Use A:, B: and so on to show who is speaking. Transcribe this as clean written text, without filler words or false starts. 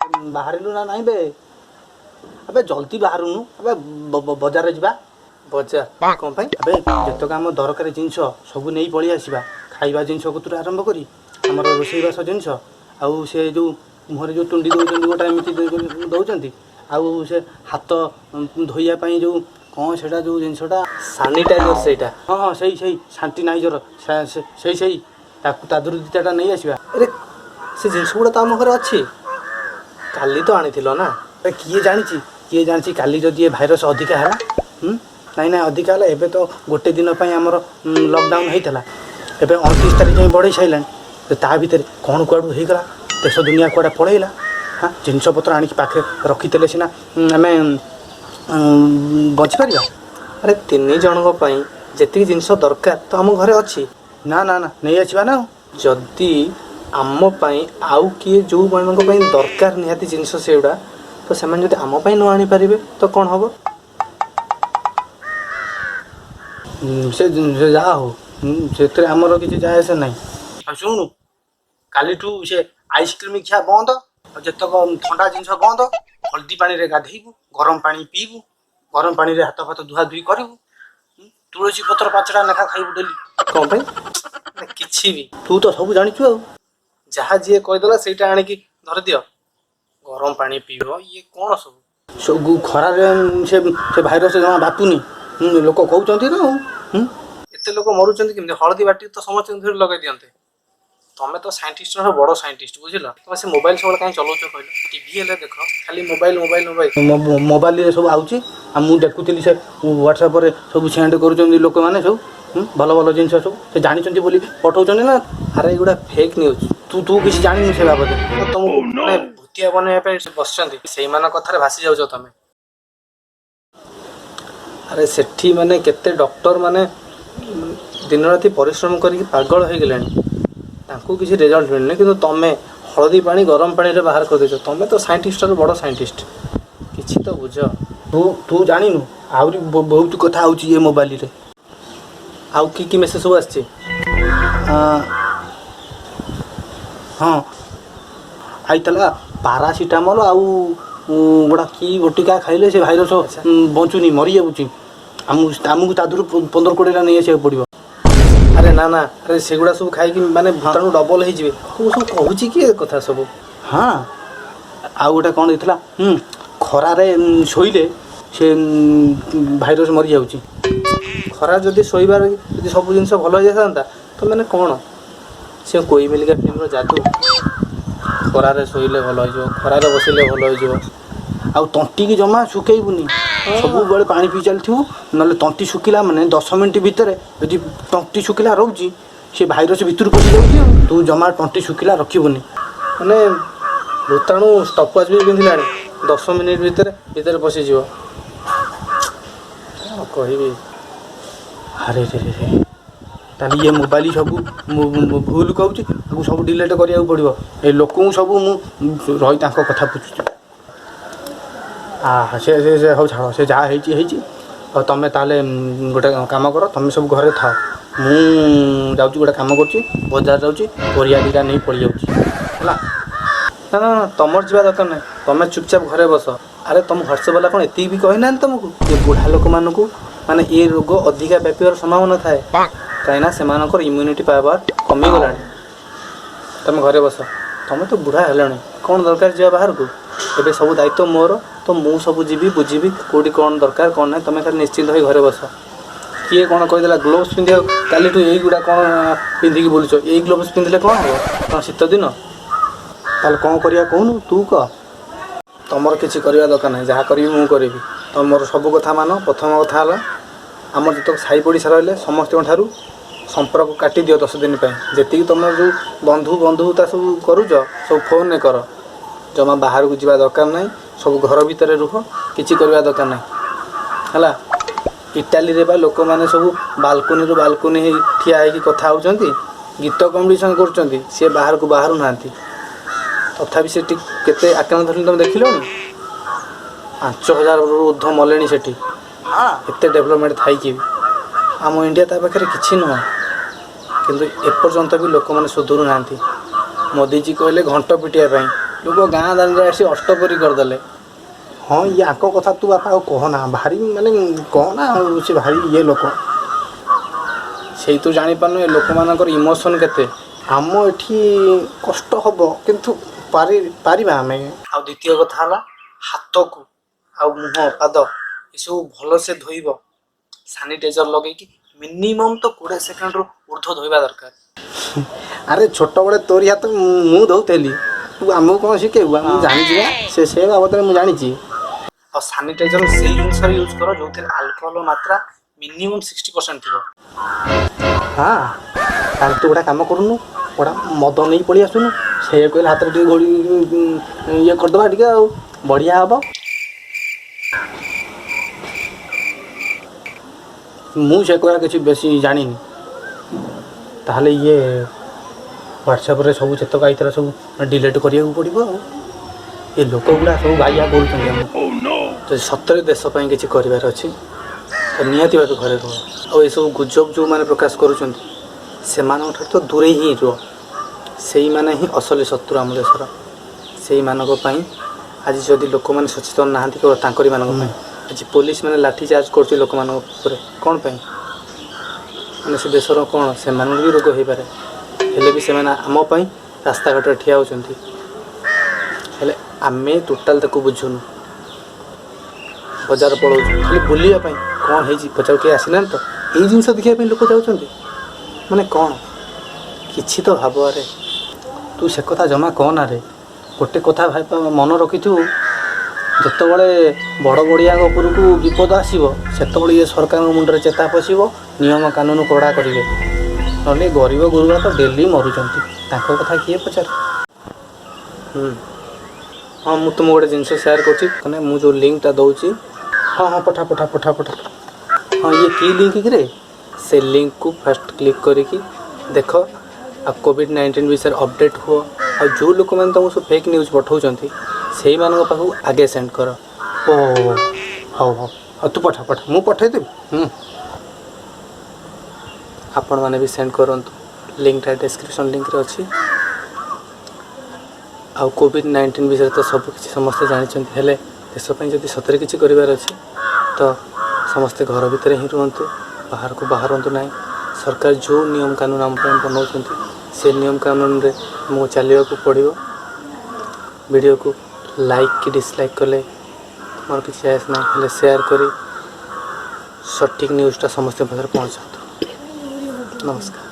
A: ବାହାରିଲୁ ନା ନାଇଁ ବେ? अबे जल्दी बाहरुनु अबे बजार जा
B: बजार कौन पाई
A: अबे जतक आम दरकार जिनस सब नहीं पलि आसवा खाइबा जिनस कतुर आरंभ करी आमर रोषेईबास जिनस आउ से जो मुहरे जो तुंडी दौरान गोटा एमती दौरान आउ से हाथ धोइया जो कौन से जो जिनसटा
B: सैनिटाइजर सेटा
A: हाँ हाँ सही सही सैनिटाइजर सही सही तादुर दुटा नहीं आसवा
B: अरे से जिनस गुड़ा तो आम घर अच्छी काली तो आनी ना
A: किए जानी काली जदि ये भाइरस अधिका है नाई ना अधिका है एबे तो गोटे दिन आमर लॉकडाउन होता है 29 तारीख जाए बढ़ई सारा तो ता भर कौन कुआड़ू होगला देश दुनिया कुआड़े पलैला हाँ जिनपतर आणिक पाखे रखीदे सीना आम बचीपर
B: अरे तीन जनों जी जिनस दरकार तो आम घरे अच्छी
A: ना ना ना नहीं आसवा ना
B: जदि आम आउ किए जो मान दरकार निहाती जिनस से गुड़ा तो से आम न आनी पारे तो कौन हम
A: से जहाँ हो से आमर किसी जाए से ना शुणु काली से आइसक्रीम खिया बंद जितक ठंडा जिन बंद हल्दी पानी रे गाधेबू गरम पानी पीबू गरम पानी रे हाथ फाथ धुआ धुई करू तुलसी पत्र 5टा लेखा खाइबू डेली
B: कौन पाई
A: किछि भी तू तो सब जानिछु आ
B: जहाँ जी कहीदेला से आणिकी धर दियो गरम पानी पीब ये कौन
A: सब खरार से भाइरस जमा बापुनी लोक कहते ना
B: एत लोक मरुंच केमती हलदी बाटी तो समस्त धर लगे दिंते तुम्हें तो साइंटिस्ट बड़ साइंटिस्ट बुझल तुम से मोबाइल सब कहीं चलाउच कहल टीवी हेल्ले देख खाली मोबाइल मोबाइल मोबाइल
A: मोबाइल सब आउची मुझे देखुली से व्हाट्सएप सब सेंड कर लोक मैंने सब भल भल जिन सब से जानी पठाऊँ ना
B: अरे एगुड़ा फेक न्यूज
A: तू तू किसी जानी से बाबद
B: तुमको भूतिया बनवाई बस से कथार भासी जाऊच तुम अरे सेठी माने केते डॉक्टर माने दिन राति परिश्रम करके पागल हो गले किसी रिजल्ट मिलने कि तुम्हें हलदी पानी गरम पानी रे बाहर कर देछ तुम्हें तो साइंटिस्ट बड़ साइंटिस्ट किसी तो बुझ
A: तू तू जानिनु आहरी बहुत कथा आउची ये मोबाइल रे
B: आउ की मेसेज सब आछे
A: हाँ आईतला पारासीटामल आउ गोटा कि बटिका खाइले से भाइरस बचुनी मरी जाऊँगी आमको तादूर 15-20 नहीं आसा पड़ो
B: अरे ना ना अरे सेगुड़ा सब खाई माने भूताणु डबल हो सब कहूँ कि कथा सब
A: हाँ आउ गोटे कौन होता खरारे शोले से भाइरस मरी जाऊँगी
B: खरा जदि शोबार जब सब जिन भल हो जाता तो मैंने कौन से कोई मिलिका फिल्म जादू खरारे शोले भल हो खरारे बसले भल हो
A: आउ तंटी की जमा सुखेबुनि सब बेले पानी पी चलू ना तंटी शुखिला माने 10 मिनट भितर यदि तंटी शुखिला रोची से भाइरस भीतर पशि जाऊँगी तू जमा तंटी शुखिला रखबुनि
B: माने भूताणु स्टपवाच भी पिंधिला 10 मिनिट भितर पशिज कह
A: अरे रे रे ताली ये मोबाइल सब भूल कहूँ सब डिलीट करा पड़ो ये लोक सब रही कथा पूछुच से हूँ छाड़ से जहाँ हो तुम ताले गोटे कम कर तुम सब घरे था मुझे गोटे कम कर बजार जाऊँगी परिया दुटा नहीं पड़ जाऊँगी है
B: ना ना ना तुम जा दरकार ना तुम चुपचाप घरे बस अरे तुम व्हाट्सएप वाला कौन एति भी कही ना तुमको ये बुढ़ा लोक मानक माने ये रोग अधिका व्यापार संभावना थाए कहीं से इम्यूनिटी पावर कमीगला तुम घरे बस तुम तो बुढ़ा है कौन दरकार जा बाहर को एबे सब दायित्व मोर तो मु सब जीवी बुझी कौटी कौन दरकार कौन ना तुम खाली निश्चिंत हो घरे बस किए कौन कहीदेला ग्लोव्स पिंधिया काली युवा कौन पिंधिकी बुलुच यही ग्लोव्स पिंधिले कौन हम कौन शीत दिन
A: ताल कौन करिया कहूनु तू कह
B: तुमर किसी करवा दरकार ना जहाँ करी मु करी तुम मोर सब कथा मान प्रथम कथा है आम जो साई पड़िशा रही समस्त संपर्क काटी दियो 10 दिन जी तुम जो बंधुता सब करुच सब फोन ने कर जमा बाहर को जावा दरकार ना सब घर भितर रुह किसी करवा दरकार ना है इटाली रे बा लोक मैंने सब बालकोनी रू बालकोनी ठिया होगी कथा होती गीत कंपिटिशन कर बाहर को बाहर ना तथापि से केते आक्रमण धरनी तुम देख लो 5000 ऊर्ध मले से
A: हाँ
B: एत डेभलपमेंट थी कि आम इंडिया ता पाखे कि नुह कि एपर्यंत भी लोक मैंने सुधुरु ना मोदीजी कहले घंट पिटिया ଲୋକ ଗାଁ ଦାଣ୍ଡରେ ଆସି ଅଷ୍ଟପରି କରିଦେଲେ।
A: ହଁ ୟାଙ୍କ କଥା ତୁ ବାପା ଆଉ କହନା, ଭାରି ମାନେ କହନା ଆଉ ସେ ଭାରି ଇଏ ଲୋକ।
B: ସେଇ ତୁ ଜାଣିପାରୁନୁ ଏ ଲୋକମାନଙ୍କର ଇମୋସନ୍ କେତେ।
A: ଆମ ଏଠି କଷ୍ଟ ହେବ କିନ୍ତୁ ପାରିବା ଆମେ। ଆଉ ଦ୍ୱିତୀୟ କଥା ହେଲା ହାତକୁ ଆଉ ମୁହଁ ପାଦ ଏସବୁ ଭଲସେ ଧୋଇବ ସାନିଟାଇଜର୍ ଲଗେଇକି। ମିନିମମ୍ ତ 20 ସେକେଣ୍ଡରୁ ଉର୍ଦ୍ଧ୍ୱ ଧୋଇବା ଦରକାର। ଆରେ ଛୋଟବେଳେ ତୋରି ହାତ ମୁଁ ଧୋଉଥିଲି, ତୁ ଆମକୁ କ'ଣ ଶିଖେଇବୁ? ମୁଁ ଜାଣିଛି ବା, ସେ ବାବଦରେ ମୁଁ ଜାଣିଛି। ଆଉ ସାନିଟାଇଜର୍ ସେଇ ଜିନିଷରେ ୟୁଜ୍ କର ଯେଉଁଥିରେ ଆଲକୋହଲ ମାତ୍ରା ମିନିମମ୍ 60% ଥିବ। ହଁ ତାହେଲେ ତୁ ଗୋଟେ କାମ କରୁନୁ, ଗୋଟେ ମଦ ନେଇ ପଳେଇ ଆସୁନୁ, ସେଇଆ କହିଲେ ହାତରେ ଟିକେ ଘୋଡ଼ି ଇଏ କରିଦେବା ଟିକେ, ଆଉ ବଢ଼ିଆ ହେବ। ମୁଁ ସେ କଥା କିଛି ବେଶୀ ଜାଣିନି। ତାହେଲେ ଇଏ ହ୍ୱାଟ୍ସଆପ୍ରେ ସବୁ ଯେତକ ଆଇଥିଲା ସବୁ ଡିଲିଟ୍ କରିବାକୁ ପଡ଼ିବ। ଆଉ ଏ ଲୋକଗୁଡ଼ା ସବୁ ବାଇଆ କରୁଛନ୍ତି ଆମକୁ। ଯଦି ସତରେ ଦେଶ ପାଇଁ କିଛି କରିବାର ଅଛି ତ ନିହାତି ଭାବେ ଘରେ ରୁହ। ଆଉ ଏସବୁ ଗୁଜବ ଯେଉଁମାନେ ପ୍ରକାଶ କରୁଛନ୍ତି ସେମାନଙ୍କଠାରୁ ତ ଦୂରେଇ ହିଁ ରୁହ। ସେଇମାନେ ହିଁ ଅସଲି ଶତ୍ରୁ ଆମ ଦେଶର। ସେଇମାନଙ୍କ ପାଇଁ ଆଜି ଯଦି ଲୋକମାନେ ସଚେତନ ନାହାନ୍ତି କେବଳ ତାଙ୍କରି ମାନଙ୍କ ପାଇଁ ଆଜି ପୋଲିସ ମାନେ ଲାଠିଚାର୍ଜ କରୁଛି ଲୋକମାନଙ୍କ ଉପରେ। କ'ଣ ପାଇଁ? ମାନେ ସେ ଦେଶର କ'ଣ ସେମାନଙ୍କୁ ବି ରୋଗ ହେଇପାରେ, ହେଲେ ବି ସେମାନେ ଆମ ପାଇଁ ରାସ୍ତାଘାଟରେ ଠିଆ ହେଉଛନ୍ତି। ହେଲେ ଆମେ ଟୋଟାଲ୍ ତାକୁ ବୁଝୁନୁ। ବଜାର ପଳାଉଛୁ ଖାଲି ବୁଲିବା ପାଇଁ। କ'ଣ ହେଇଛି ବଜାର କେହି ଆସିନାହାନ୍ତି ତ, ଏଇ ଜିନିଷ ଦେଖିବା ପାଇଁ ଲୋକ ଯାଉଛନ୍ତି। ମାନେ କ'ଣ କିଛି ତ ଭାବ। ଆରେ ତୁ ସେ କଥା ଜମା କହନା ରେ। ଗୋଟେ କଥା ମନେ ରଖିଥିବୁ, ଯେତେବେଳେ ବଡ଼ ବଡ଼ିଆଙ୍କ ଉପରକୁ ବିପଦ ଆସିବ ସେତେବେଳେ ଇଏ ସରକାରଙ୍କ ମୁଣ୍ଡରେ ଚେତା ପଶିବ, ନିୟମ କାନୁନ କଡ଼ା କରିବେ। ନହେଲେ ଗରିବ ଗୁରୁବା ତ ଡେଲି ମରୁଛନ୍ତି, ତାଙ୍କ କଥା କିଏ ପଚାରେ। ହଁ ମୁଁ ତୁମକୁ ଗୋଟେ ଜିନିଷ ସେୟାର କରୁଛି, ମାନେ ମୁଁ ଯେଉଁ ଲିଙ୍କଟା ଦେଉଛି, ହଁ ପଠା। ହଁ ଇଏ କି ଲିଙ୍କ କିରେ? ସେ ଲିଙ୍କକୁ ଫାଷ୍ଟ କ୍ଲିକ୍ କରିକି ଦେଖ, ଆଉ କୋଭିଡ୍-19 ବିଷୟରେ ଅପଡ଼େଟ୍ ହୁଅ। ଆଉ ଯେଉଁ ଲୋକମାନେ ତୁମକୁ ସବୁ ଫେକ୍ ନ୍ୟୁଜ୍ ପଠାଉଛନ୍ତି ସେଇମାନଙ୍କ ପାଖକୁ ଆଗେ ସେଣ୍ଡ କର। ହଉ ତୁ ପଠା, ମୁଁ ପଠାଇଦେବି। ଆପଣମାନେ ବି ସେଣ୍ଡ କରନ୍ତୁ, ଲିଙ୍କଟା ଡେସ୍କ୍ରିପସନ୍ ଲିଙ୍କରେ ଅଛି। ଆଉ କୋଭିଡ୍-19 ବିଷୟରେ ତ ସବୁ କିଛି ସମସ୍ତେ ଜାଣିଛନ୍ତି, ହେଲେ ଦେଶ ପାଇଁ ଯଦି ସତରେ କିଛି କରିବାର ଅଛି ତ ସମସ୍ତେ ଘର ଭିତରେ ହିଁ ରୁହନ୍ତୁ, ବାହାରକୁ ବାହାରନ୍ତୁ ନାହିଁ। ସରକାର ଯେଉଁ ନିୟମ କାନୁନ ଆମ ପାଇଁ ବନାଉଛନ୍ତି ସେ ନିୟମ କାନୁନରେ ଆମକୁ ଚାଲିବାକୁ ପଡ଼ିବ। ଭିଡ଼ିଓକୁ ଲାଇକ୍ କି ଡିସଲାଇକ୍ କଲେ ମୋର କିଛି ଆସ ନାହିଁ, ହେଲେ ସେୟାର କରି ସଠିକ୍ ନ୍ୟୁଜ୍ଟା ସମସ୍ତଙ୍କ ପାଖରେ ପହଞ୍ଚାନ୍ତୁ। ନମସ୍କାର।